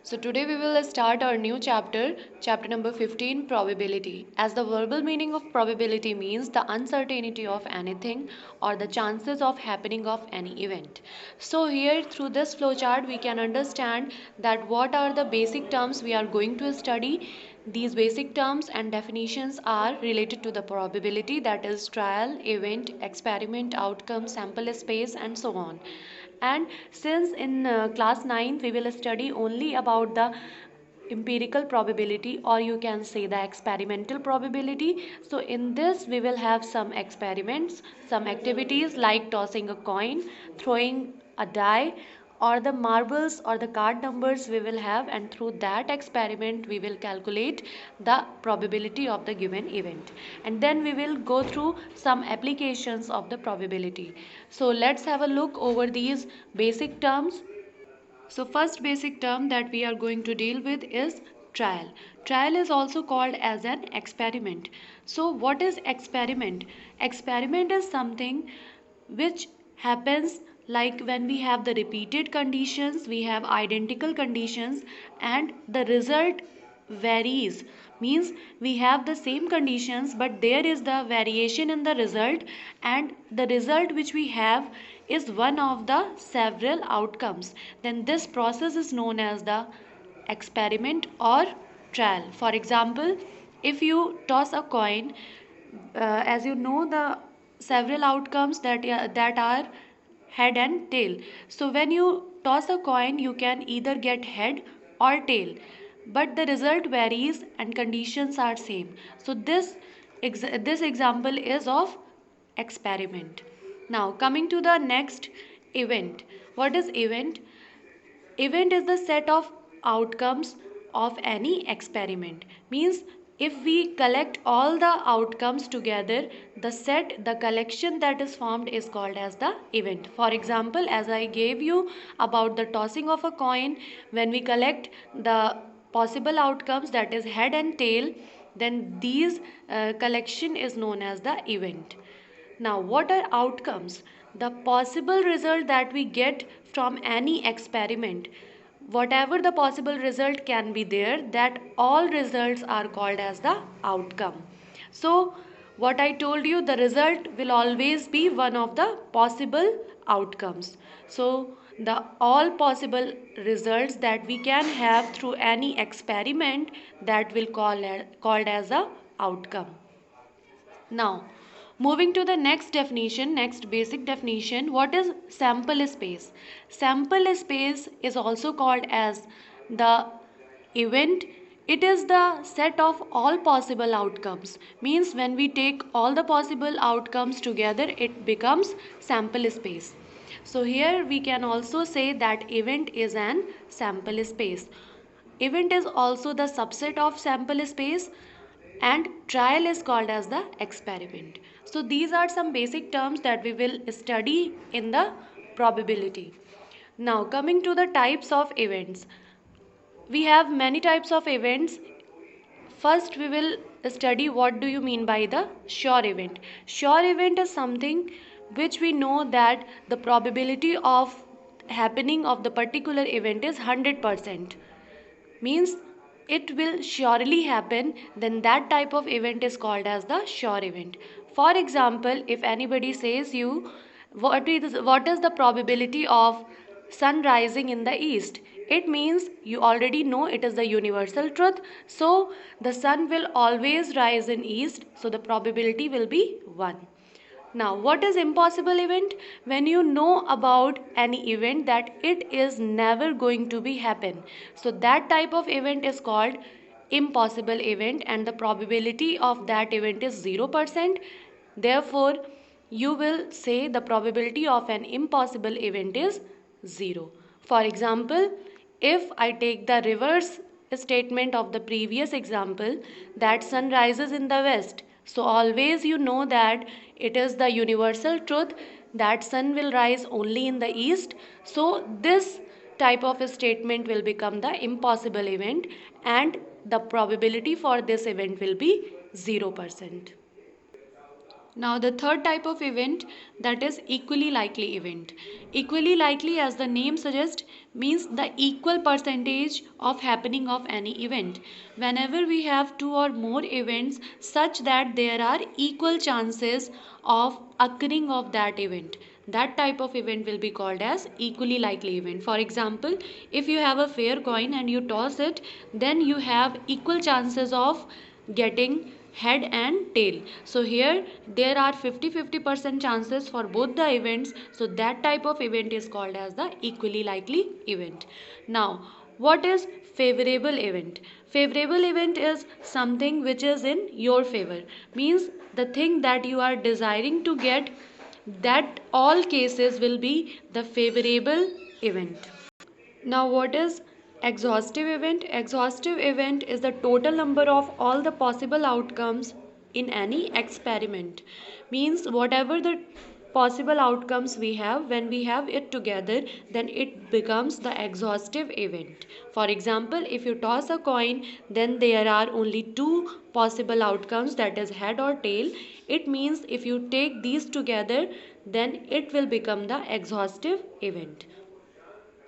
So today we will start our new chapter, chapter number 15, probability. As the verbal meaning of probability means the uncertainty of anything or the chances of happening of any event. So here through this flowchart we can understand that what are the basic terms we are going to study. These basic terms and definitions are related to the probability, that is trial, event, experiment, outcome, sample space and so on. And since in class 9th we will study only about the empirical probability, or you can say the experimental probability, so in this we will have some experiments, some activities like tossing a coin, throwing a die, or the marbles or the card numbers we will have, and through that experiment we will calculate the probability of the given event, and then we will go through some applications of the probability. So let's have a look over these basic terms. So first basic term that we are going to deal with is trial. Trial is also called as an experiment. So what is experiment? Experiment is something which happens like when we have the repeated conditions, we have identical conditions, and the result varies, means we have the same conditions but there is the variation in the result, and the result which we have is one of the several outcomes, then this process is known as the experiment or trial. For example, if you toss a coin, as you know the several outcomes that are head and tail. So when you toss a coin you can either get head or tail, but the result varies and conditions are same. So this example is of experiment. Now coming to the next, event. What is event? Event is the set of outcomes of any experiment. Means if we collect all the outcomes together, the collection that is formed is called as the event. For example, as I gave you about the tossing of a coin, when we collect the possible outcomes, that is head and tail, then these collection is known as the event. Now, what are outcomes? The possible result that we get from any experiment. Whatever the possible result can be there, that all results are called as the outcome. So, what I told you, the result will always be one of the possible outcomes. So, the all possible results that we can have through any experiment, that will called as a outcome. Now, moving to the next definition, next basic definition, what is sample space? Sample space is also called as the event. It is the set of all possible outcomes. Means when we take all the possible outcomes together, it becomes sample space. So here we can also say that event is an sample space. Event is also the subset of sample space, and trial is called as the experiment. So these are some basic terms that we will study in the probability. Now coming to the types of events. We have many types of events. First we will study what do you mean by the sure event. Sure event is something which we know that the probability of happening of the particular event is 100%, means it will surely happen, then that type of event is called as the sure event. For example, if anybody says you what is the probability of sun rising in the east, it means you already know it is the universal truth, so the sun will always rise in east, so the probability will be 1. Now, what is impossible event? When you know about any event that it is never going to be happen. So that type of event is called impossible event, and the probability of that event is 0%. Therefore, you will say the probability of an impossible event is 0. For example, if I take the reverse statement of the previous example, that sun rises in the west, so always you know that it is the universal truth that sun will rise only in the east. So this type of a statement will become the impossible event, and the probability for this event will be 0%. Now the third type of event, that is equally likely event. Equally likely, as the name suggests, means the equal percentage of happening of any event. Whenever we have two or more events such that there are equal chances of occurring of that event, that type of event will be called as equally likely event. For example, if you have a fair coin and you toss it, then you have equal chances of getting head and tail. So here there are 50-50% chances for both the events. So that type of event is called as the equally likely event. Now what is favorable event? Favorable event is something which is in your favor, means the thing that you are desiring to get, that all cases will be the favorable event. Now, what is exhaustive event? Exhaustive event is the total number of all the possible outcomes in any experiment. Means whatever the possible outcomes we have, when we have it together, then it becomes the exhaustive event. For example, if you toss a coin, then there are only two possible outcomes, that is head or tail. It means if you take these together, then it will become the exhaustive event.